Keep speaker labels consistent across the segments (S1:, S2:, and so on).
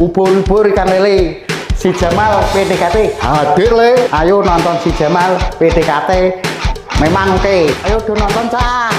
S1: Ubur-ubur ikan lele. Si Jamal PDKT hadir le. Ayo nonton si Jamal PDKT. Memang ke. Ayo do nonton cak.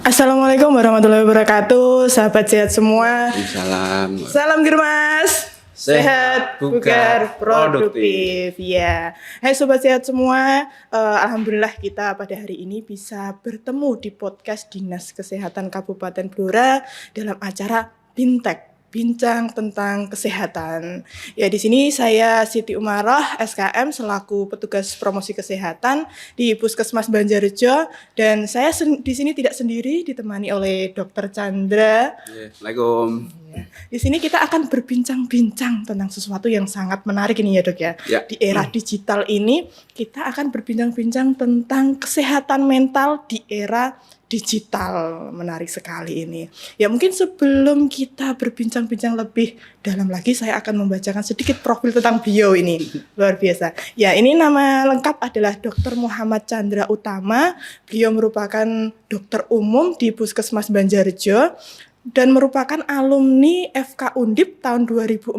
S2: Assalamualaikum warahmatullahi wabarakatuh. Sahabat sehat semua.
S3: Salam.
S2: Salam Germas.
S3: Sehat, bugar, produktif.
S2: Ya. Hai sobat sehat semua. Alhamdulillah kita pada hari ini bisa bertemu di podcast Dinas Kesehatan Kabupaten Blora dalam acara Bintek, bincang tentang kesehatan. Ya, di sini saya Siti Umarah SKM selaku petugas promosi kesehatan di Puskesmas Banjarjo, dan saya di sini tidak sendiri, ditemani oleh Dr. Chandra.
S3: Assalamualaikum.
S2: Di sini kita akan berbincang-bincang tentang sesuatu yang sangat menarik ini ya dok ya. Di era digital ini kita akan berbincang-bincang tentang kesehatan mental di era digital. Menarik sekali ini. Ya mungkin sebelum kita berbincang-bincang lebih dalam lagi, saya akan membacakan sedikit profil tentang beliau ini. Luar biasa. Ya, ini nama lengkap adalah Dr. Muhammad Chandra Utama. Beliau merupakan dokter umum di Puskesmas Banjarjo dan merupakan alumni FK Undip tahun 2014,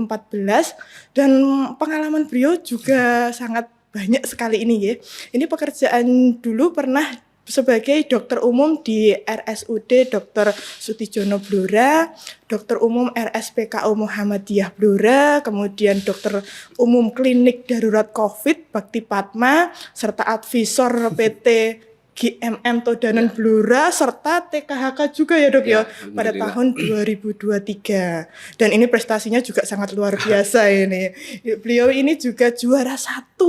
S2: dan pengalaman beliau juga sangat banyak sekali ini ya. Ini pekerjaan dulu pernah sebagai dokter umum di RSUD Dr. Sutijono Blora, dokter umum RSPKU Muhammadiyah Blora, kemudian dokter umum klinik darurat COVID Bakti Padma, serta advisor PT GMM Todanan Blora, serta TKHK juga ya dok ya pada tahun 2023. Dan ini prestasinya juga sangat luar biasa ini. Beliau ini juga juara 1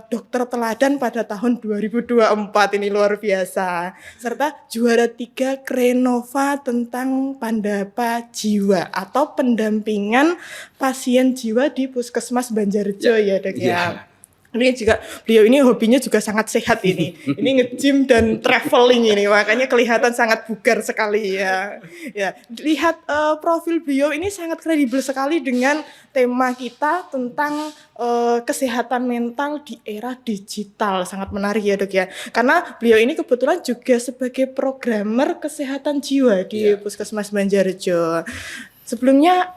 S2: dokter teladan pada tahun 2024, ini luar biasa. Serta juara 3 Krenova tentang Pandapa Jiwa atau pendampingan pasien jiwa di Puskesmas Banjarjo ya dok ya. Ini juga beliau ini hobinya juga sangat sehat ini. Ini nge-gym dan traveling ini, makanya kelihatan sangat bugar sekali ya. Ya, lihat profil beliau ini sangat kredibel sekali dengan tema kita tentang kesehatan mental di era digital. Sangat menarik ya dok ya. Karena beliau ini kebetulan juga sebagai programmer kesehatan jiwa di Puskesmas Banjarjo. Sebelumnya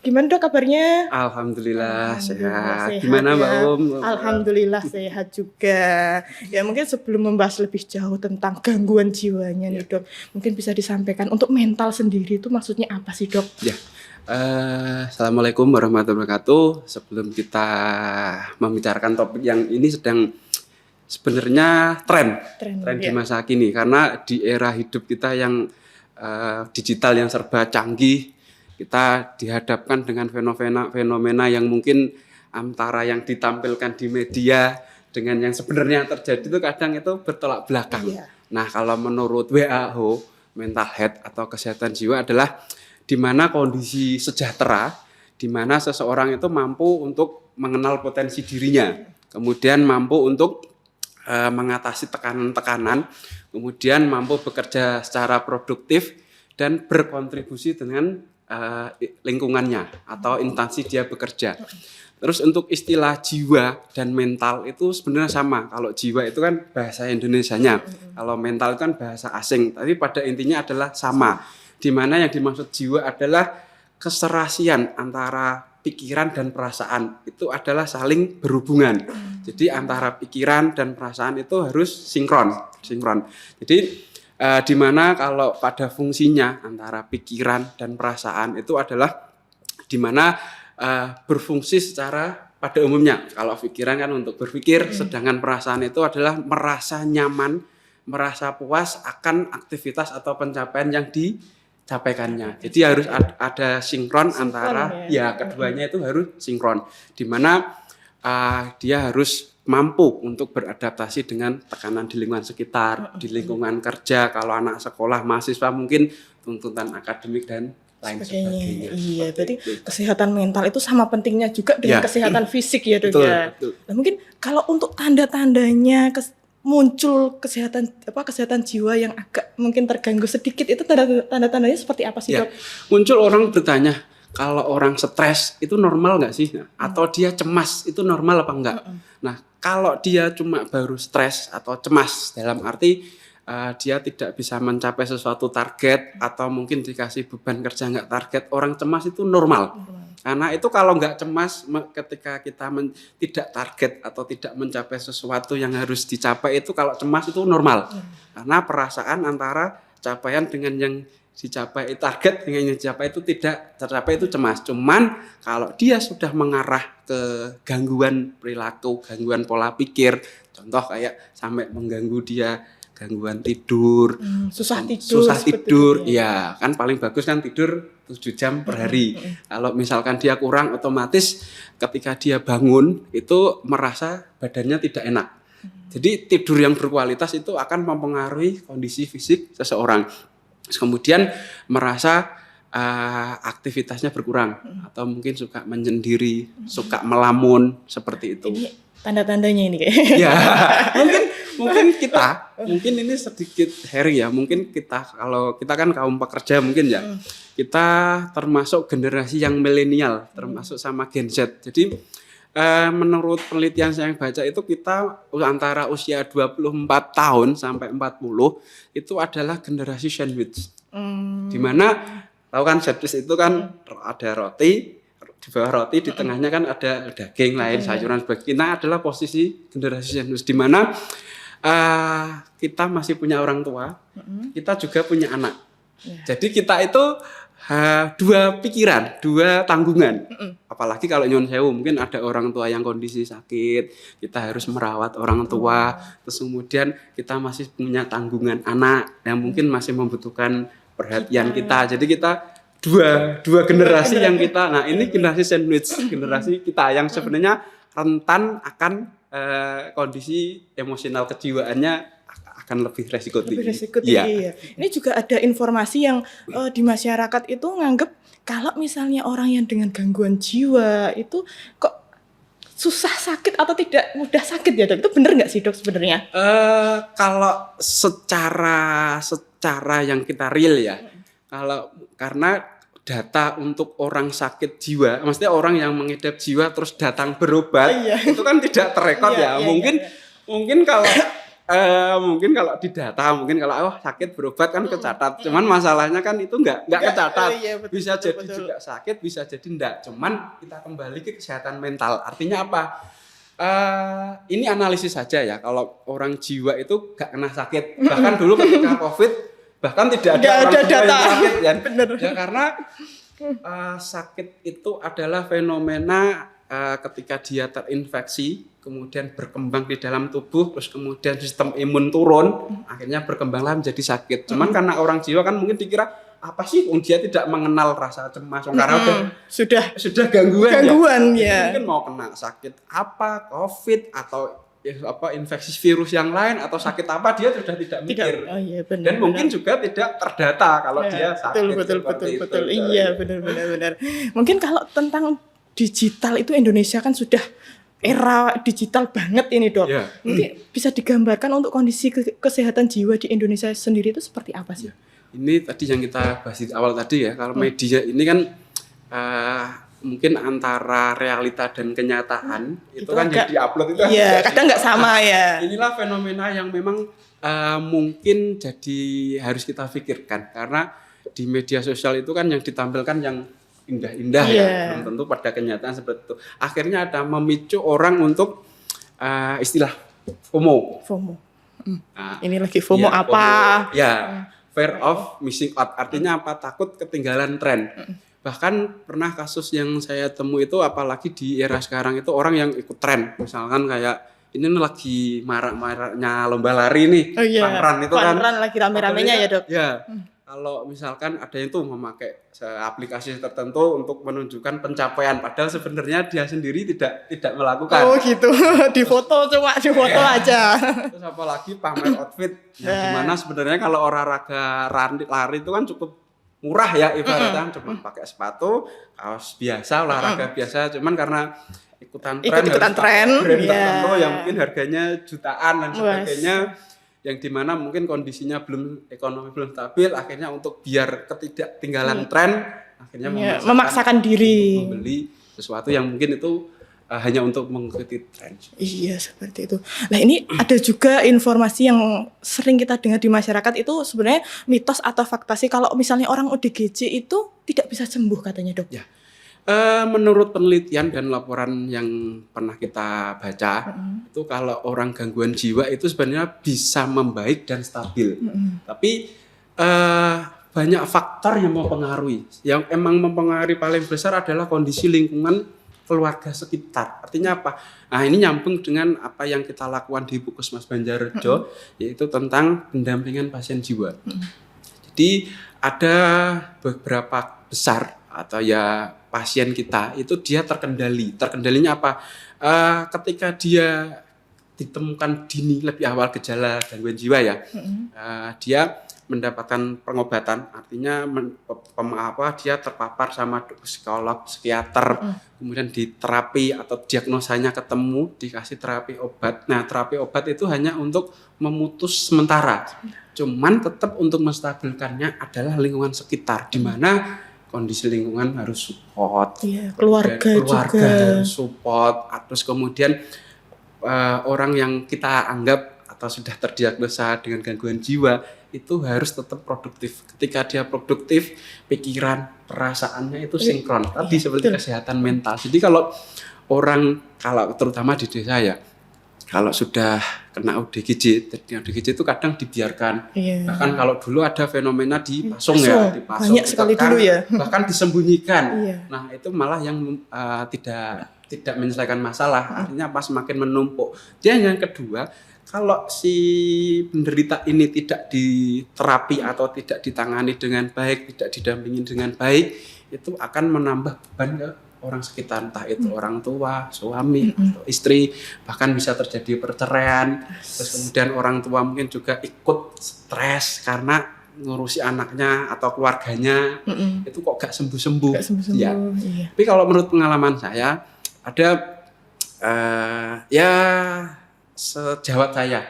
S2: gimana dok kabarnya?
S3: Alhamdulillah sehat. Gimana Mbak Om?
S2: Alhamdulillah sehat juga. Ya mungkin sebelum membahas lebih jauh tentang gangguan jiwanya nih dok, mungkin bisa disampaikan untuk mental sendiri itu maksudnya apa sih dok?
S3: Ya. Assalamualaikum warahmatullahi wabarakatuh. Sebelum kita membicarakan topik yang ini sedang sebenarnya tren di masa kini, karena di era hidup kita yang digital yang serba canggih, kita dihadapkan dengan fenomena yang mungkin antara yang ditampilkan di media dengan yang sebenarnya terjadi itu kadang itu bertolak belakang. Nah, kalau menurut WHO, mental health atau kesehatan jiwa adalah di mana kondisi sejahtera, di mana seseorang itu mampu untuk mengenal potensi dirinya, kemudian mampu untuk mengatasi tekanan-tekanan, kemudian mampu bekerja secara produktif dan berkontribusi dengan lingkungannya atau instansi dia bekerja. Terus untuk istilah jiwa dan mental itu sebenarnya sama. Kalau jiwa itu kan bahasa Indonesianya, kalau mental itu kan bahasa asing, tapi pada intinya adalah sama. Di mana yang dimaksud jiwa adalah keserasian antara pikiran dan perasaan, itu adalah saling berhubungan. Jadi antara pikiran dan perasaan itu harus sinkron. Jadi di mana kalau pada fungsinya antara pikiran dan perasaan itu adalah di mana berfungsi secara pada umumnya. Kalau pikiran kan untuk berpikir, sedangkan perasaan itu adalah merasa nyaman, merasa puas akan aktivitas atau pencapaian yang dicapaikannya. Jadi harus ada sinkron antara keduanya itu harus sinkron. Di mana dia harus mampu untuk beradaptasi dengan tekanan di lingkungan sekitar, di lingkungan kerja, kalau anak sekolah, mahasiswa mungkin tuntutan akademik dan lain sebagainya.
S2: Iya, berarti kesehatan mental itu sama pentingnya juga dengan kesehatan fisik ya dok ya. Nah, mungkin kalau untuk tanda-tandanya muncul kesehatan jiwa yang agak mungkin terganggu sedikit, itu tanda-tandanya seperti apa sih dok?
S3: Muncul orang bertanya, kalau orang stres itu normal nggak sih? Atau dia cemas itu normal apa enggak? Nah, kalau dia cuma baru stres atau cemas dalam arti dia tidak bisa mencapai sesuatu target atau mungkin dikasih beban kerja nggak target, orang cemas itu normal. Karena itu kalau nggak cemas ketika kita tidak target atau tidak mencapai sesuatu yang harus dicapai, itu kalau cemas itu normal. Karena perasaan antara capaian dengan yang dicapai, target dengan yang dicapai itu tidak tercapai, itu cemas. Cuman kalau dia sudah mengarah ke gangguan perilaku, gangguan pola pikir, contoh kayak sampai mengganggu dia gangguan tidur,
S2: susah tidur,
S3: ya kan paling bagus kan tidur 7 jam per hari. Kalau misalkan dia kurang, otomatis ketika dia bangun itu merasa badannya tidak enak. Jadi tidur yang berkualitas itu akan mempengaruhi kondisi fisik seseorang. Kemudian merasa aktivitasnya berkurang atau mungkin suka menyendiri, suka melamun seperti itu.
S2: Ini tanda-tandanya ini kayak.
S3: Ya, mungkin ini sedikit hairy ya. Mungkin kalau kita kan kaum pekerja mungkin ya. Kita termasuk generasi yang milenial, termasuk sama Gen Z. Jadi menurut penelitian saya yang baca itu kita antara usia 24 tahun sampai 40 itu adalah generasi sandwich. Dimana tahu kan sandwich itu kan ada roti, di bawah roti di tengahnya kan ada daging lain, sayuran sebagainya. Kita adalah posisi generasi sandwich di mana kita masih punya orang tua, kita juga punya anak. Jadi kita itu dua pikiran, dua tanggungan. Apalagi kalau nyon sewu, mungkin ada orang tua yang kondisi sakit, kita harus merawat orang tua. Terus kemudian kita masih punya tanggungan anak yang mungkin masih membutuhkan perhatian kita. Jadi kita dua generasi yang kita. Nah, ini generasi sandwich, generasi kita yang sebenarnya rentan akan kondisi emosional kejiwaannya akan lebih resiko tinggi.
S2: Iya. Ini juga ada informasi yang di masyarakat itu nganggep kalau misalnya orang yang dengan gangguan jiwa itu kok susah sakit atau tidak mudah sakit ya, Dok? Itu benar nggak sih, Dok, sebenarnya?
S3: Kalau secara yang kita real ya, karena data untuk orang sakit jiwa, maksudnya orang yang mengidap jiwa terus datang berobat, itu kan tidak terekod ya. Mungkin kalau di data, mungkin kalau sakit berobat kan kecatat. Cuman masalahnya kan itu enggak kecatat. Bisa jadi juga sakit, bisa jadi enggak. Cuman kita kembali ke kesehatan mental. Artinya apa? Ini analisis saja ya. Kalau orang jiwa itu enggak kena sakit. Bahkan dulu ketika COVID, bahkan tidak ada orang jiwa yang sakit ya. Ya karena sakit itu adalah fenomena ketika dia terinfeksi, kemudian berkembang di dalam tubuh, terus kemudian sistem imun turun, akhirnya berkembanglah menjadi sakit. Cuman karena orang jiwa kan mungkin dikira apa sih, dia tidak mengenal rasa cemas karena sudah gangguan ya. Mungkin mau kena sakit apa, COVID atau infeksi virus yang lain atau sakit apa, dia sudah tidak mikir. Dan mungkin juga tidak terdata kalau dia sakit.
S2: Betul. Iya, benar. Mungkin kalau tentang digital itu Indonesia kan sudah era digital banget ini, Dok. Mungkin bisa digambarkan untuk kondisi kesehatan jiwa di Indonesia sendiri itu seperti apa sih?
S3: Ini tadi yang kita bahas di awal tadi ya, kalau media ini kan mungkin antara realita dan kenyataan itu kan yang diupload itu
S2: kadang nggak sama ya.
S3: Inilah fenomena yang memang mungkin jadi harus kita pikirkan, karena di media sosial itu kan yang ditampilkan yang indah-indah ya, belum tentu pada kenyataan seperti itu. Akhirnya ada memicu orang untuk istilah FOMO. Nah,
S2: ini lagi FOMO apa?
S3: Fear of missing out. Artinya apa? Takut ketinggalan tren. Bahkan pernah kasus yang saya temui itu, apalagi di era sekarang itu orang yang ikut tren. Misalkan kayak ini lagi marak-maraknya lomba lari nih, fun run itu kan.
S2: Fun run lagi rame-ramenya ya, Dok.
S3: Kalau misalkan ada yang tuh memakai aplikasi tertentu untuk menunjukkan pencapaian, padahal sebenarnya dia sendiri tidak melakukan. Oh gitu, di foto aja. Terus apalagi pamer outfit, dimana sebenarnya kalau olahraga lari itu kan cukup murah ya, ibaratnya cuma pakai sepatu, kaos biasa, olahraga biasa, cuman karena ikutan tren brand tertentu yang mungkin harganya jutaan dan sebagainya. Yang dimana mungkin kondisinya ekonomi belum stabil, akhirnya untuk biar ketidaktinggalan tren, akhirnya memaksakan diri membeli sesuatu yang mungkin itu hanya untuk mengikuti tren.
S2: Iya, seperti itu. Nah, ini ada juga informasi yang sering kita dengar di masyarakat itu sebenarnya mitos atau fakta sih kalau misalnya orang ODGJ itu tidak bisa sembuh katanya, Dok.
S3: Ya. Menurut penelitian dan laporan yang pernah kita baca, itu kalau orang gangguan jiwa itu sebenarnya bisa membaik dan stabil. Tapi banyak faktor yang mempengaruhi. Yang emang mempengaruhi paling besar adalah kondisi lingkungan keluarga sekitar. Artinya apa? Nah, ini nyambung dengan apa yang kita lakukan di Puskesmas Banjarrejo, yaitu tentang pendampingan pasien jiwa. Jadi ada beberapa besar atau ya pasien kita itu dia terkendali. Terkendalinya apa? Ketika dia ditemukan dini lebih awal gejala gangguan jiwa ya, dia mendapatkan pengobatan, artinya dia terpapar sama psikolog, psikiater, kemudian diterapi atau diagnosanya ketemu, dikasih terapi obat. Nah, terapi obat itu hanya untuk memutus sementara, cuman tetap untuk menstabilkannya adalah lingkungan sekitar, di mana kondisi lingkungan harus support,
S2: keluarga juga
S3: harus support, terus kemudian orang yang kita anggap atau sudah terdiagnosa dengan gangguan jiwa itu harus tetap produktif. Ketika dia produktif, pikiran, perasaannya itu sinkron. Tadi seperti kesehatan mental. Jadi kalau terutama di desa ya, kalau sudah kena ODGJ itu kadang dibiarkan. Bahkan kalau dulu ada fenomena dipasung ya,
S2: banyak sekali dulu ya.
S3: Bahkan disembunyikan. Nah, itu malah yang tidak menyelesaikan masalah. Artinya pas semakin menumpuk. Dan yang kedua, kalau si penderita ini tidak diterapi atau tidak ditangani dengan baik, tidak didampingi dengan baik, itu akan menambah beban ke orang sekitar, entah itu orang tua, suami, atau istri, bahkan bisa terjadi perceraian. Terus kemudian orang tua mungkin juga ikut stres karena ngurusi anaknya atau keluarganya, itu kok gak sembuh-sembuh. Ya. Tapi kalau menurut pengalaman saya, ada sejawat saya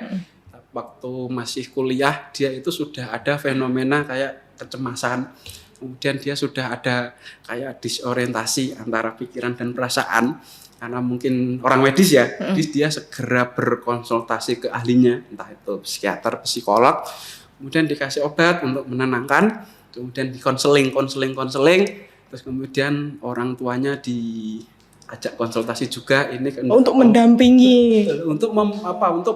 S3: waktu masih kuliah, dia itu sudah ada fenomena kayak kecemasan, kemudian dia sudah ada kayak disorientasi antara pikiran dan perasaan, karena mungkin orang medis ya, jadi dia segera berkonsultasi ke ahlinya, entah itu psikiater, psikolog, kemudian dikasih obat untuk menenangkan, kemudian dikonseling, terus kemudian orang tuanya ajak konsultasi juga ini
S2: untuk mendampingi,
S3: untuk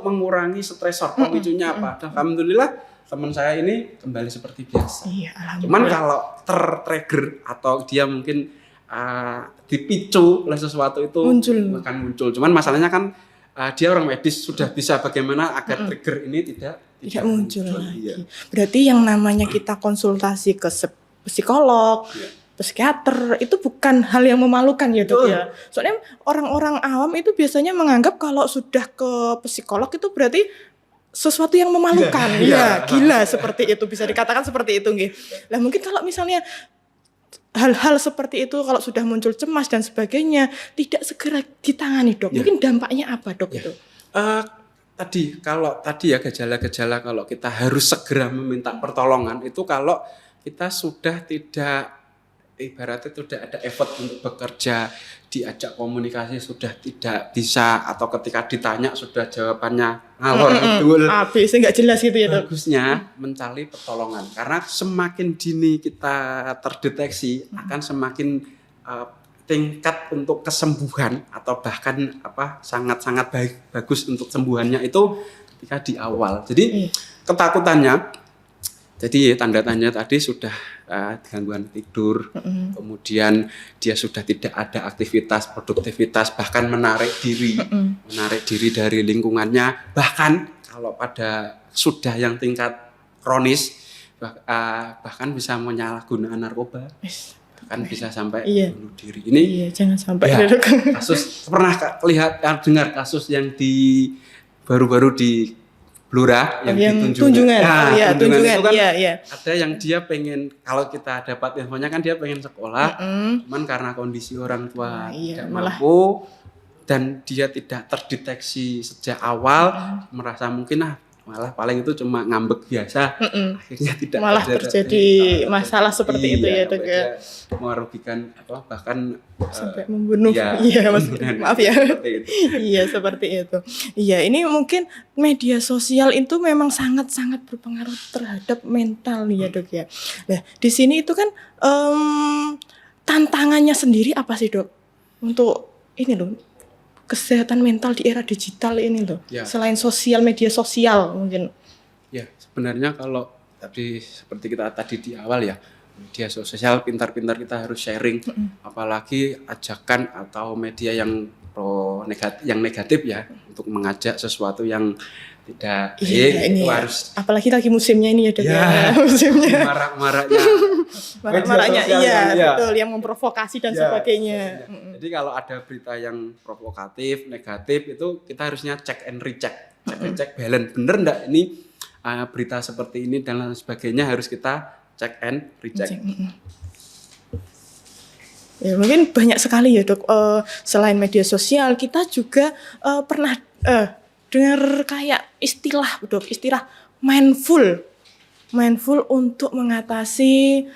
S3: mengurangi stresor, pemicunya apa. Alhamdulillah teman saya ini kembali seperti biasa. Cuman kalau tertrigger atau dia mungkin dipicu oleh sesuatu itu akan muncul. Cuman masalahnya kan dia orang medis sudah bisa bagaimana agar trigger ini tidak
S2: muncul lagi. Berarti yang namanya kita konsultasi ke psikolog, psikiater itu bukan hal yang memalukan ya, Dok ya. Soalnya orang-orang awam itu biasanya menganggap kalau sudah ke psikolog itu berarti sesuatu yang memalukan. Gila seperti itu, bisa dikatakan seperti itu nggih. Lah mungkin kalau misalnya hal-hal seperti itu kalau sudah muncul cemas dan sebagainya tidak segera ditangani, Dok. Mungkin dampaknya apa, Dok itu?
S3: Tadi ya gejala-gejala kalau kita harus segera meminta pertolongan itu kalau kita sudah tidak, ibaratnya sudah ada effort untuk bekerja, diajak komunikasi sudah tidak bisa, atau ketika ditanya sudah jawabannya ngalor ngidul,
S2: habis nggak jelas gitu ya, Dok.
S3: Bagusnya mencari pertolongan, karena semakin dini kita terdeteksi akan semakin tingkat untuk kesembuhan atau bahkan sangat-sangat bagus untuk sembuhannya itu ketika di awal. Jadi ketakutannya, jadi tanda-tandanya tadi sudah gangguan tidur, kemudian dia sudah tidak ada aktivitas, produktivitas, bahkan menarik diri dari lingkungannya, bahkan kalau pada sudah yang tingkat kronis, bahkan bisa menyalahgunakan narkoba, bahkan bisa sampai bunuh diri. Ini
S2: jangan sampai.
S3: Kasus pernah dengar kasus yang baru-baru di Blora yang Tunjungan. Tunjungan itu kan ada yang dia pengen, kalau kita dapat infonya kan dia pengen sekolah, cuman karena kondisi orang tua tidak mampu dan dia tidak terdeteksi sejak awal, merasa mungkin malah paling itu cuma ngambek biasa. Akhirnya tidak
S2: malah terjadi masalah seperti itu ya, Dok ya.
S3: Merugikan bahkan
S2: sampai membunuh. Maaf ya. Iya, seperti itu. Iya, ini mungkin media sosial itu memang sangat-sangat berpengaruh terhadap mental nih ya, Dok ya. Nah, di sini itu kan tantangannya sendiri apa sih, Dok? Untuk ini loh, kesehatan mental di era digital ini loh. Ya. Selain media sosial mungkin.
S3: Ya, sebenarnya kalau tadi seperti kita tadi di awal ya, media sosial pintar-pintar kita harus sharing, apalagi ajakan atau media yang negatif ya, untuk mengajak sesuatu yang tidak baik itu harus.
S2: Apalagi lagi musimnya ini ya, Dok ya. Musimnya. Marak-maraknya betul, yang memprovokasi dan sebagainya.
S3: Jadi kalau ada berita yang provokatif, negatif itu kita harusnya check and recheck, balance, bener enggak ini berita seperti ini dan lain sebagainya, harus kita check and recheck.
S2: Ya, mungkin banyak sekali ya, Dok. Selain media sosial, kita juga pernah dengar kayak istilah mindful untuk mengatasi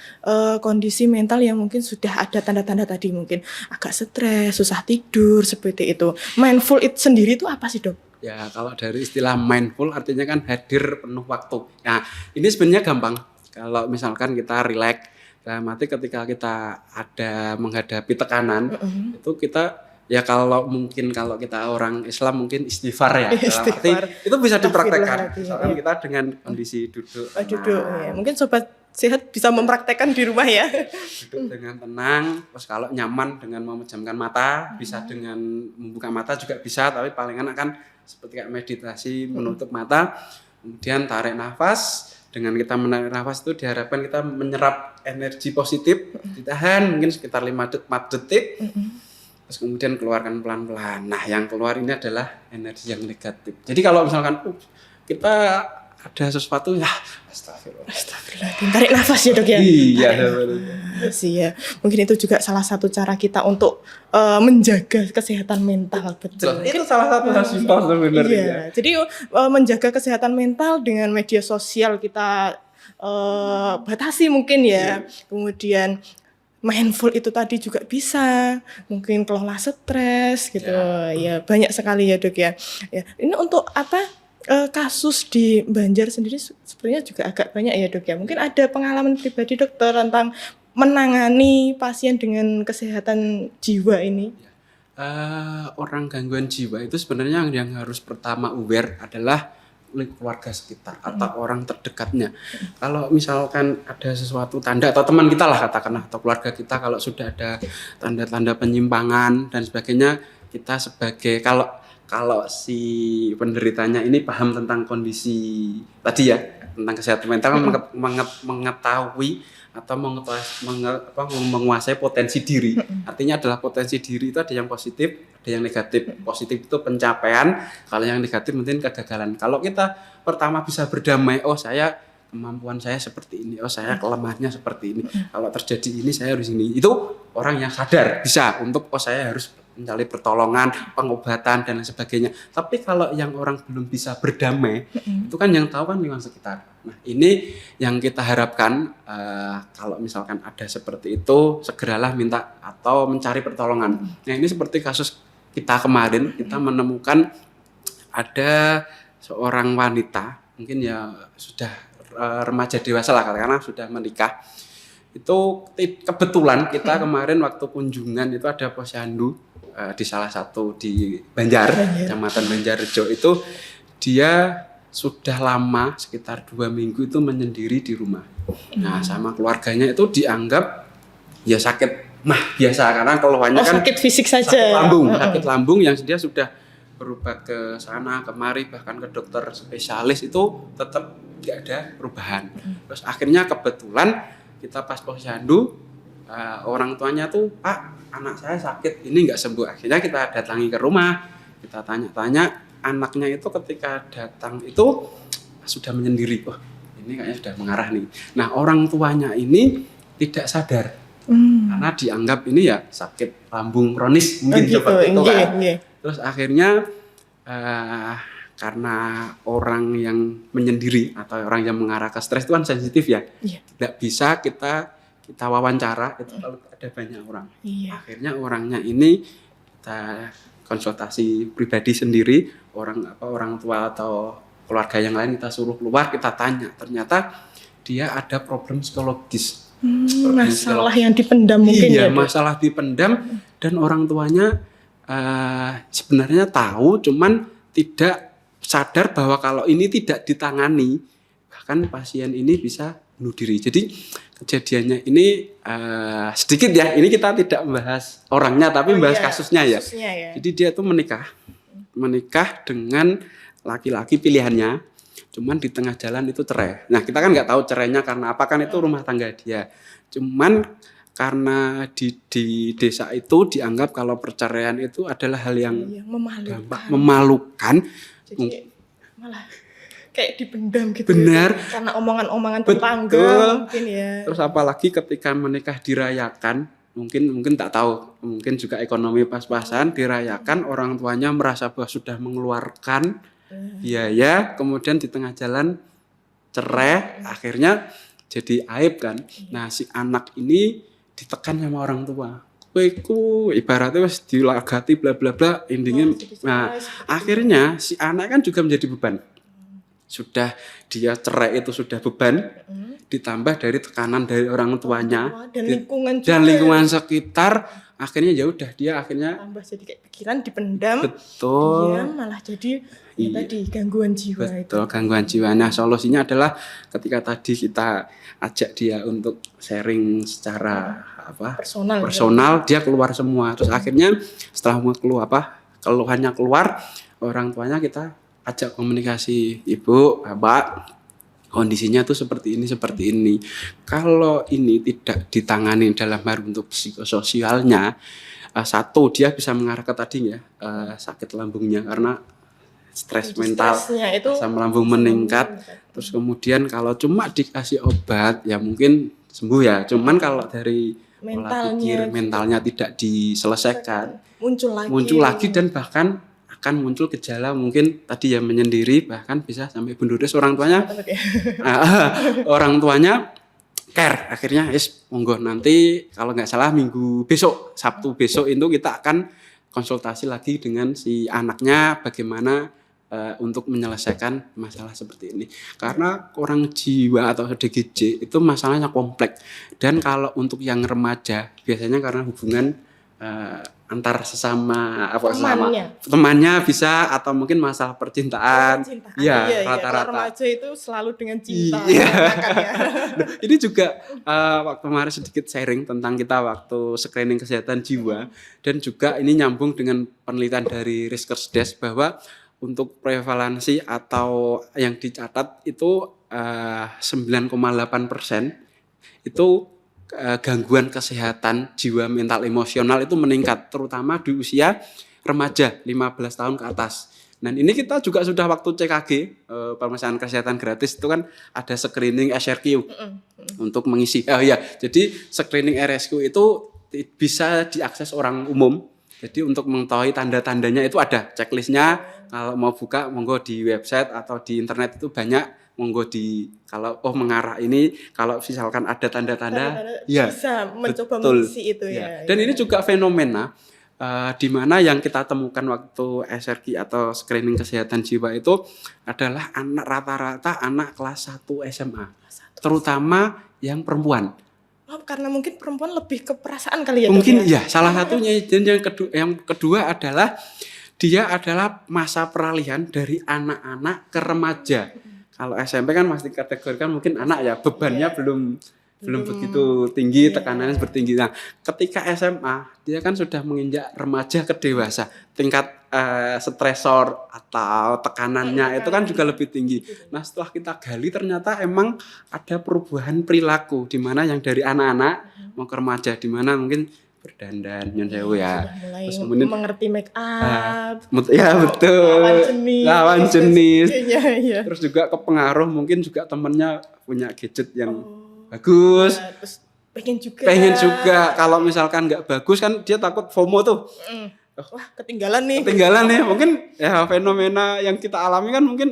S2: kondisi mental yang mungkin sudah ada tanda-tanda tadi, mungkin agak stres, susah tidur, seperti itu. Mindful itu sendiri itu apa sih, Dok?
S3: Ya, kalau dari istilah mindful artinya kan hadir penuh waktu. Nah, ini sebenarnya gampang. Kalau misalkan kita relax, dalam arti ketika kita ada menghadapi tekanan, itu kita ya kalau kita orang Islam mungkin istighfar ya. Arti itu bisa dipraktekkan. Misalkan kita dengan kondisi duduk.
S2: Ya. Mungkin sobat sehat bisa mempraktekkan di rumah ya.
S3: Duduk dengan tenang, terus kalau nyaman dengan memejamkan mata, bisa dengan membuka mata juga bisa, tapi palingan akan seperti kayak meditasi, menutup mata, kemudian tarik nafas. Dengan kita menarik nafas itu diharapkan kita menyerap energi positif, ditahan mungkin sekitar 4 detik. Terus kemudian keluarkan pelan-pelan. Nah, yang keluar ini adalah energi yang negatif. Jadi kalau misalkan kita ada sesuatu, ya
S2: astagfirullah. Tarik nafas ya, Dok ya.
S3: Iya,
S2: ya. Mungkin itu juga salah satu cara kita untuk menjaga kesehatan mental, betul.
S3: Itu salah satu hal simpel sebenarnya.
S2: Iya. Jadi menjaga kesehatan mental dengan media sosial kita batasi mungkin ya. Kemudian mindful itu tadi juga bisa, mungkin kelola stres gitu. Ya, banyak sekali ya, Dok ya. Ya, ini untuk kasus di Banjar sendiri sebenarnya juga agak banyak ya, Dok ya. Mungkin ada pengalaman pribadi dokter tentang menangani pasien dengan kesehatan jiwa ini.
S3: Orang gangguan jiwa itu sebenarnya yang harus pertama aware adalah keluarga sekitar atau orang terdekatnya. Kalau misalkan ada sesuatu tanda atau teman kita lah katakanlah atau keluarga kita kalau sudah ada tanda-tanda penyimpangan dan sebagainya, kita sebagai kalau si penderitanya ini paham tentang kondisi tadi ya, tentang kesehatan mental, mengetahui atau menguasai potensi diri. Artinya adalah potensi diri itu ada yang positif, ada yang negatif. Positif itu pencapaian, kalau yang negatif mungkin kegagalan. Kalau kita pertama bisa berdamai, kemampuan saya seperti ini, saya kelemahannya seperti ini. Kalau terjadi ini saya harus ini. Itu orang yang sadar bisa untuk saya harus mencari pertolongan, pengobatan dan lain sebagainya. Tapi kalau yang orang belum bisa berdamai, itu kan yang tahu kan lingkungan sekitar. Nah, ini yang kita harapkan kalau misalkan ada seperti itu, segeralah minta atau mencari pertolongan. Nah, ini seperti kasus kita kemarin, kita menemukan ada seorang wanita, mungkin ya sudah remaja dewasa lah karena sudah menikah. Itu kebetulan kita kemarin waktu kunjungan itu ada posyandu di salah satu di Banjar, Kecamatan Banjarrejo itu dia sudah lama sekitar 2 minggu itu menyendiri di rumah. Nah, sama keluarganya itu dianggap ya sakit biasa karena keluhannya kan
S2: sakit fisik saja.
S3: Sakit lambung yang dia sudah berobat ke sana kemari bahkan ke dokter spesialis itu tetap tidak ada perubahan. Terus akhirnya kebetulan kita pas posyandu orang tuanya tuh, Pak, anak saya sakit ini nggak sembuh. Akhirnya kita datangi ke rumah, kita tanya-tanya, anaknya itu ketika datang itu sudah menyendiri. Wah, ini kayaknya sudah mengarah nih. Nah, orang tuanya ini tidak sadar karena dianggap ini ya sakit lambung kronis mungkin seperti itu kan. Terus akhirnya karena orang yang menyendiri atau orang yang mengarah ke stres itu kan sensitif ya.
S2: Iya.
S3: Nggak bisa kita wawancara itu kalau ada banyak orang.
S2: Iya.
S3: Akhirnya orangnya ini kita konsultasi pribadi sendiri, orang tua atau keluarga yang lain kita suruh keluar, kita tanya. Ternyata dia ada problem psikologis.
S2: Masalah yang dipendam mungkin
S3: iya,
S2: ya. Dok?
S3: Masalah dipendam dan orang tuanya sebenarnya tahu, cuman tidak sadar bahwa kalau ini tidak ditangani, bahkan pasien ini bisa bunuh diri. Jadi kejadiannya ini sedikit ya, ini kita tidak membahas orangnya tapi membahas kasusnya ya. Jadi dia tuh menikah dengan laki-laki pilihannya, cuman di tengah jalan itu cerai. Nah kita kan nggak tahu cerainya karena apa, kan itu rumah tangga dia. Cuman karena di desa itu dianggap kalau perceraian itu adalah hal yang memalukan.
S2: Jadi malah kayak dipendam gitu.
S3: Benar.
S2: Ya, karena omongan-omongan tetangga mungkin ya.
S3: Terus apalagi ketika menikah dirayakan, mungkin tak tahu, mungkin juga ekonomi pas-pasan, dirayakan, orang tuanya merasa bahwa sudah mengeluarkan biaya, kemudian di tengah jalan cerai, akhirnya jadi aib kan. Nah si anak ini ditekan sama orang tua. Kowe ibaratnya wis dilagati bla bla bla, endingnya akhirnya si anak kan juga menjadi beban. Sudah dia cerai itu sudah beban, ditambah dari tekanan dari orang tuanya dan lingkungan sekitar, akhirnya ya udah dia akhirnya
S2: tambah jadi kayak pikiran dipendam.
S3: Betul.
S2: Dia malah jadi tadi gangguan jiwa.
S3: Betul, gangguan jiwa. Nah, solusinya adalah ketika tadi kita ajak dia untuk sharing secara personal, dia keluar semua. Terus akhirnya setelah keluhannya keluar, orang tuanya kita ajak komunikasi, Ibu, Bapak, kondisinya tuh seperti ini. Kalau ini tidak ditangani dalam hal untuk psikososialnya, satu dia bisa mengarah ke tadi ya, sakit lambungnya karena stres mental, asam lambung meningkat. Terus kemudian kalau cuma dikasih obat ya mungkin sembuh ya. Cuman kalau dari pola pikir mentalnya tidak diselesaikan, muncul lagi dan bahkan akan muncul gejala mungkin tadi ya menyendiri, bahkan bisa sampai bunuh diri. Orang tuanya care, akhirnya monggo nanti kalau nggak salah Sabtu besok itu kita akan konsultasi lagi dengan si anaknya bagaimana untuk menyelesaikan masalah seperti ini. Karena orang jiwa atau ODGJ itu masalahnya kompleks, dan kalau untuk yang remaja biasanya karena hubungan antar sesama temannya bisa, atau mungkin masalah percintaan. Ya, rata-rata
S2: remaja itu selalu dengan cinta.
S3: Iya. Ini juga waktu kemarin sedikit sharing tentang kita waktu screening kesehatan jiwa, dan juga ini nyambung dengan penelitian dari Riskersdes bahwa untuk prevalensi atau yang dicatat itu 9,8% itu gangguan kesehatan jiwa mental emosional itu meningkat, terutama di usia remaja 15 tahun ke atas. Dan ini kita juga sudah waktu CKG, pemeriksaan kesehatan gratis itu kan ada screening SRQ untuk mengisi. Jadi screening RSQ itu bisa diakses orang umum. Jadi untuk mengetahui tanda-tandanya itu ada checklistnya. Kalau mau buka monggo di website atau di internet itu banyak. Monggo kalau mengarah ini, kalau misalkan ada tanda-tanda ya
S2: bisa mencoba mengisi itu ya.
S3: Dan ini juga fenomena di mana yang kita temukan waktu SRQ atau screening kesehatan jiwa itu adalah rata-rata anak kelas 1 SMA, terutama yang perempuan.
S2: Karena mungkin perempuan lebih ke perasaan kali ya.
S3: Mungkin ya, salah satunya. Dan yang kedua adalah dia adalah masa peralihan dari anak-anak ke remaja. Kalau SMP kan masih kategorikan mungkin anak ya, bebannya belum begitu tinggi, tekanannya seperti tinggi. Nah, ketika SMA dia kan sudah menginjak remaja ke dewasa, tingkat stresor atau tekanannya itu kan juga lebih tinggi. Nah, setelah kita gali ternyata emang ada perubahan perilaku di mana yang dari anak-anak mau ke remaja, di mana mungkin berdandan, nyon sewu ya.
S2: Terus kemudian mengerti make up.
S3: Ya betul. Lawan jenis.
S2: Iya.
S3: Terus juga kepengaruh mungkin juga temennya punya gadget yang bagus.
S2: Terus pengen juga.
S3: Kalau misalkan nggak bagus kan dia takut FOMO tuh.
S2: wah ketinggalan nih.
S3: Mungkin ya fenomena yang kita alami kan mungkin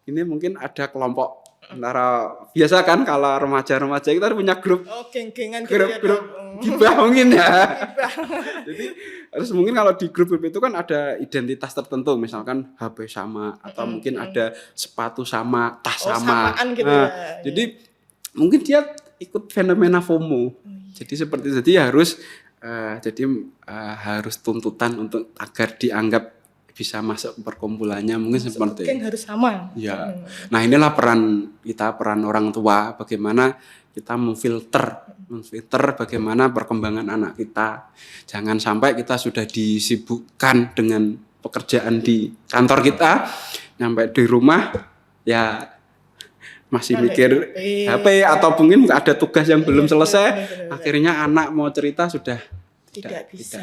S3: ini mungkin ada kelompok antara biasa kan kalau remaja-remaja kita punya grup
S2: geng-gengan gitu ya,
S3: grup gibah mungkin ya. Jadi terus mungkin kalau di grup itu kan ada identitas tertentu, misalkan HP sama atau mungkin ada sepatu sama, tas sama.
S2: Samaan gitu
S3: Nah,
S2: ya.
S3: jadi mungkin dia ikut fenomena FOMO. Jadi harus harus tuntutan untuk agar dianggap bisa masuk perkumpulannya, mungkin seperti
S2: geng harus sama.
S3: Ya. Nah, inilah peran orang tua, bagaimana kita memfilter bagaimana perkembangan anak kita. Jangan sampai kita sudah disibukkan dengan pekerjaan di kantor kita, sampai di rumah ya masih mikir HP atau mungkin ada tugas yang belum selesai. Akhirnya anak mau cerita sudah
S2: tidak bisa.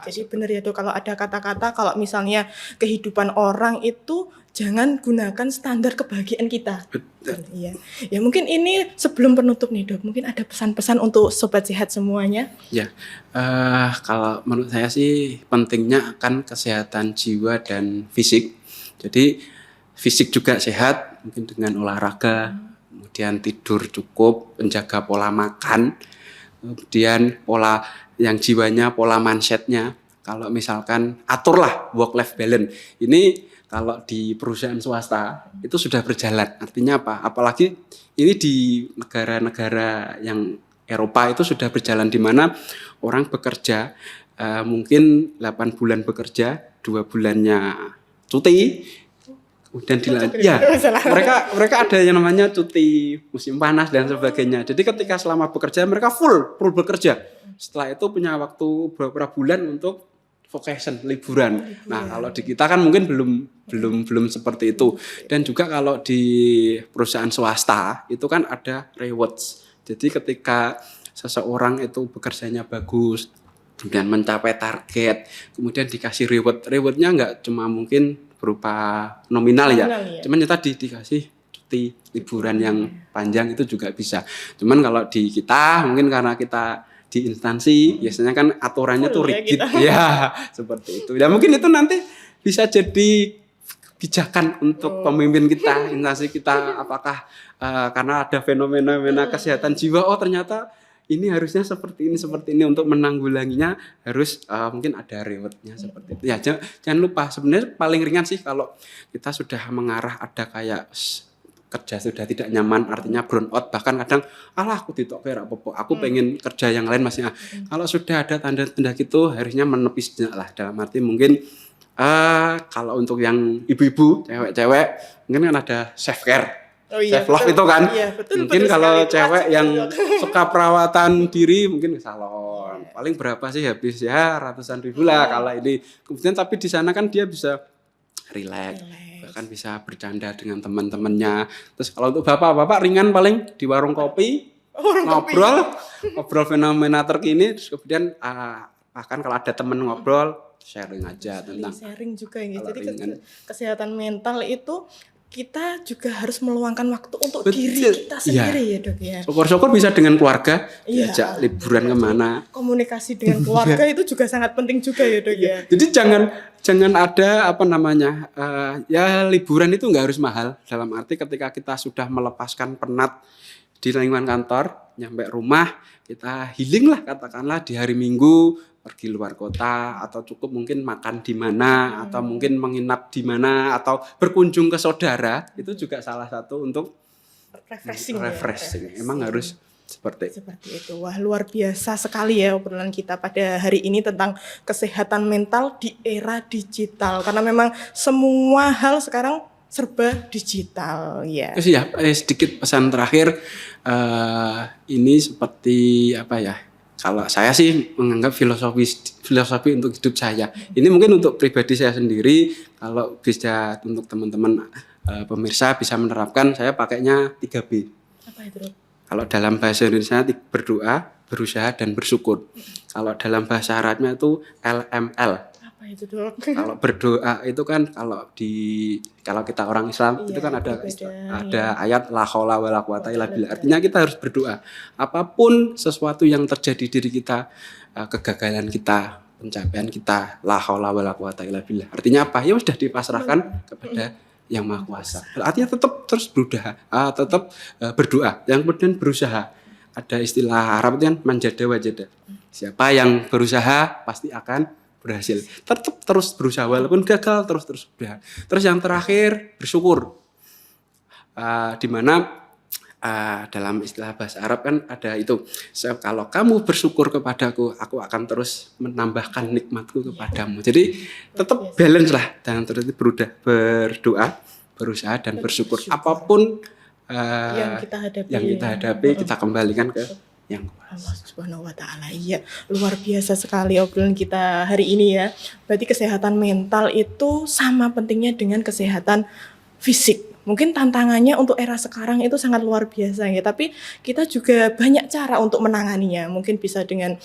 S2: Jadi benar ya tuh, kalau ada kata-kata kalau misalnya kehidupan orang itu jangan gunakan standar kebahagiaan kita.
S3: Betul.
S2: Iya. Ya mungkin ini sebelum penutup nih Dok, mungkin ada pesan-pesan untuk sobat sehat semuanya.
S3: Ya, kalau menurut saya sih pentingnya akan kesehatan jiwa dan fisik. Jadi fisik juga sehat, mungkin dengan olahraga, kemudian tidur cukup, menjaga pola makan, kemudian pola yang jiwanya, pola mindsetnya. Kalau misalkan aturlah work-life balance. Ini kalau di perusahaan swasta itu sudah berjalan. Artinya apa? Apalagi ini di negara-negara yang Eropa itu sudah berjalan, di mana orang bekerja mungkin 8 bulan bekerja, 2 bulannya cuti. Kemudian mereka ada yang namanya cuti musim panas dan sebagainya. Jadi ketika selama bekerja mereka full bekerja. Setelah itu punya waktu beberapa bulan untuk vacation, liburan. Nah, kalau di kita kan mungkin belum seperti itu. Dan juga kalau di perusahaan swasta itu kan ada rewards. Jadi ketika seseorang itu bekerjanya bagus dan mencapai target, kemudian dikasih reward. Rewardnya nggak cuma mungkin berupa nominal ya. Cuman tadi dikasih cuti liburan yang panjang itu juga bisa. Cuman kalau di kita mungkin karena kita di instansi biasanya kan aturannya tuh rigid ya, seperti itu. Ya mungkin itu nanti bisa jadi kebijakan untuk pemimpin kita, instansi kita, apakah karena ada fenomena kesehatan jiwa, ternyata ini harusnya seperti ini untuk menanggulanginya harus mungkin ada rewardnya seperti itu. Ya jangan lupa, sebenarnya paling ringan sih kalau kita sudah mengarah ada kayak kerja sudah tidak nyaman, artinya burn out, bahkan kadang aku tidak kira apa-apa, aku pengen kerja yang lain masih. Kalau sudah ada tanda-tanda gitu harusnya menepis lah, dalam arti mungkin kalau untuk yang ibu-ibu, cewek-cewek mungkin kan ada self care, self love itu kan. Mungkin kalau cewek yang suka perawatan diri mungkin ke salon. Paling berapa sih habis ya ratusan ribu lah kalau ini. Kemudian tapi di sana kan dia bisa relax, bahkan bisa bercanda dengan teman-temannya. Terus kalau untuk bapak-bapak ringan paling di warung kopi, ngobrol fenomena terkini. Terus kemudian bahkan kalau ada teman ngobrol, sharing aja tentang
S2: sharing juga ya. Jadi kesehatan mental itu kita juga harus meluangkan waktu untuk diri kita sendiri ya Dok ya.
S3: Syukur-syukur bisa dengan keluarga, diajak liburan kemana.
S2: Komunikasi dengan keluarga itu juga sangat penting juga ya Dok ya.
S3: Jadi jangan ada ya liburan itu nggak harus mahal. Dalam arti ketika kita sudah melepaskan penat di lingkungan kantor, nyampe rumah kita healing lah, katakanlah di hari Minggu pergi luar kota, atau cukup mungkin makan di mana, atau mungkin menginap di mana, atau berkunjung ke saudara, itu juga salah satu untuk refreshing. Emang harus seperti
S2: itu. Wah, luar biasa sekali ya obrolan kita pada hari ini tentang kesehatan mental di era digital, karena memang semua hal sekarang serba digital ya.
S3: Terus ya sedikit pesan terakhir, ini seperti apa ya? Kalau saya sih menganggap filosofi untuk hidup saya. Ini mungkin untuk pribadi saya sendiri. Kalau bisa untuk teman-teman pemirsa bisa menerapkan, saya pakainya 3B. Apa itu? Kalau dalam bahasa Indonesia berdoa, berusaha dan bersyukur. Kalau dalam bahasa Arabnya itu LML. Apa itu Dok? Kalau berdoa itu kan kalau kita orang Islam itu kan ada ayat la haula wala quwata illa billah. Artinya kita harus berdoa. Apapun sesuatu yang terjadi diri kita, kegagalan kita, pencapaian kita. La haula wala quwata illa billah. Artinya apa? Ya sudah dipasrahkan kepada Yang Maha Kuasa. Artinya tetap terus berusaha, tetap berdoa, yang kemudian berusaha. Ada istilah Arab kan manjada wajada. Siapa yang berusaha pasti akan berhasil. Tetap terus berusaha walaupun gagal terus berusaha. Terus yang terakhir bersyukur. Di mana dalam istilah bahasa Arab kan ada itu, kalau kamu bersyukur kepadaku, aku akan terus menambahkan nikmatku kepadamu. Jadi tetap balance lah dan terus berdoa, berusaha dan bersyukur. Apapun yang kita hadapi, kita kembalikan ke Yang Kuasa.
S2: Allah Subhanahu wa taala. Iya, luar biasa sekali obrolan kita hari ini ya. Berarti kesehatan mental itu sama pentingnya dengan kesehatan fisik. Mungkin tantangannya untuk era sekarang itu sangat luar biasa ya, tapi kita juga banyak cara untuk menanganinya. Mungkin bisa dengan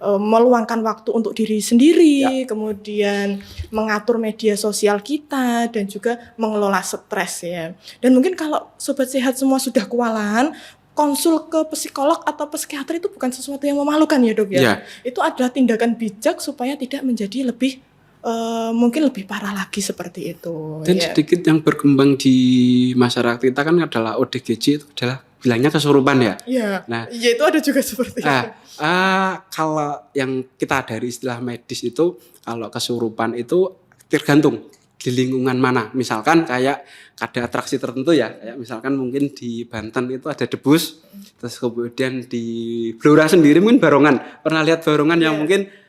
S2: meluangkan waktu untuk diri sendiri, kemudian mengatur media sosial kita dan juga mengelola stres ya. Dan mungkin kalau sobat sehat semua sudah kewalahan, konsul ke psikolog atau psikiater itu bukan sesuatu yang memalukan ya Dok ya. Itu adalah tindakan bijak supaya tidak menjadi mungkin lebih parah lagi seperti itu.
S3: Dan sedikit yang berkembang di masyarakat kita kan adalah ODGJ, itu adalah bilangnya kesurupan ya.
S2: Iya. Nah, itu ada juga seperti itu.
S3: Kalau yang kita dari istilah medis itu, kalau kesurupan itu tergantung di lingkungan mana. Misalkan kayak ada atraksi tertentu ya, kayak misalkan mungkin di Banten itu ada debus, terus kemudian di Blora sendiri mungkin barongan. Pernah lihat barongan yang mungkin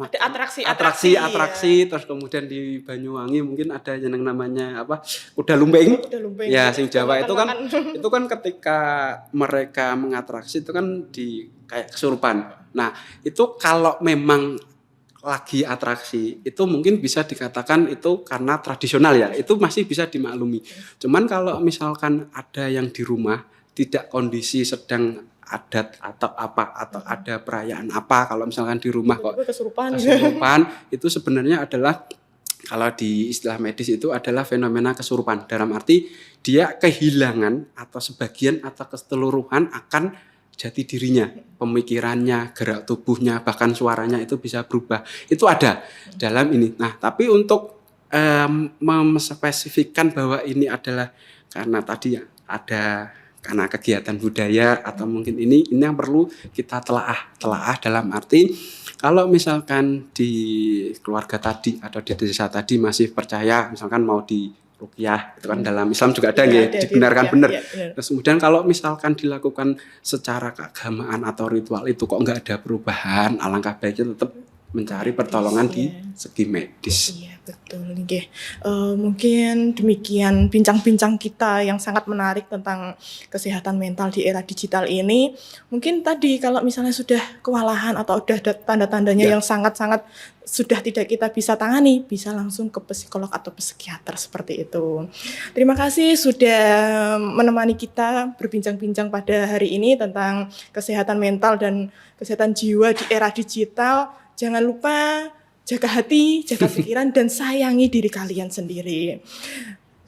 S2: ada
S3: atraksi terus kemudian di Banyuwangi mungkin ada yang namanya kuda lumping. Ya, sing Jawa itu kan ketika mereka mengatraksi itu kan di kayak kesurupan. Nah, itu kalau memang lagi atraksi itu mungkin bisa dikatakan itu karena tradisional ya, itu masih bisa dimaklumi. Cuman kalau misalkan ada yang di rumah tidak kondisi sedang adat atau ada perayaan apa, kalau misalkan di rumah kok kesurupan itu sebenarnya adalah, kalau di istilah medis itu adalah fenomena kesurupan, dalam arti dia kehilangan atau sebagian atau keseluruhan akan jati dirinya, pemikirannya, gerak tubuhnya, bahkan suaranya itu bisa berubah. Itu ada dalam ini. Nah, tapi untuk memspesifikkan bahwa ini adalah karena tadi ya ada karena kegiatan budaya atau mungkin ini yang perlu kita telaah dalam arti kalau misalkan di keluarga tadi atau di desa tadi masih percaya misalkan mau di ruqyah, itu kan dalam Islam juga ada dibenarkan benar. Terus kemudian kalau misalkan dilakukan secara keagamaan atau ritual itu kok enggak ada perubahan, alangkah baiknya tetap mencari pertolongan di segi medis.
S2: Iya, betul nih. Mungkin demikian bincang-bincang kita yang sangat menarik tentang kesehatan mental di era digital ini. Mungkin tadi kalau misalnya sudah kewalahan atau sudah ada tanda-tandanya yang sangat-sangat sudah tidak kita bisa tangani, bisa langsung ke psikolog atau psikiater seperti itu. Terima kasih sudah menemani kita berbincang-bincang pada hari ini tentang kesehatan mental dan kesehatan jiwa di era digital. Jangan lupa jaga hati, jaga pikiran, dan sayangi diri kalian sendiri.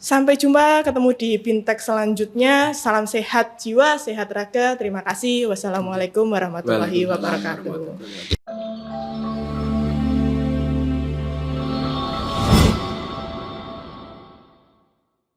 S2: Sampai jumpa, ketemu di Bintek selanjutnya. Salam sehat jiwa, sehat raga. Terima kasih. Wassalamualaikum warahmatullahi wabarakatuh.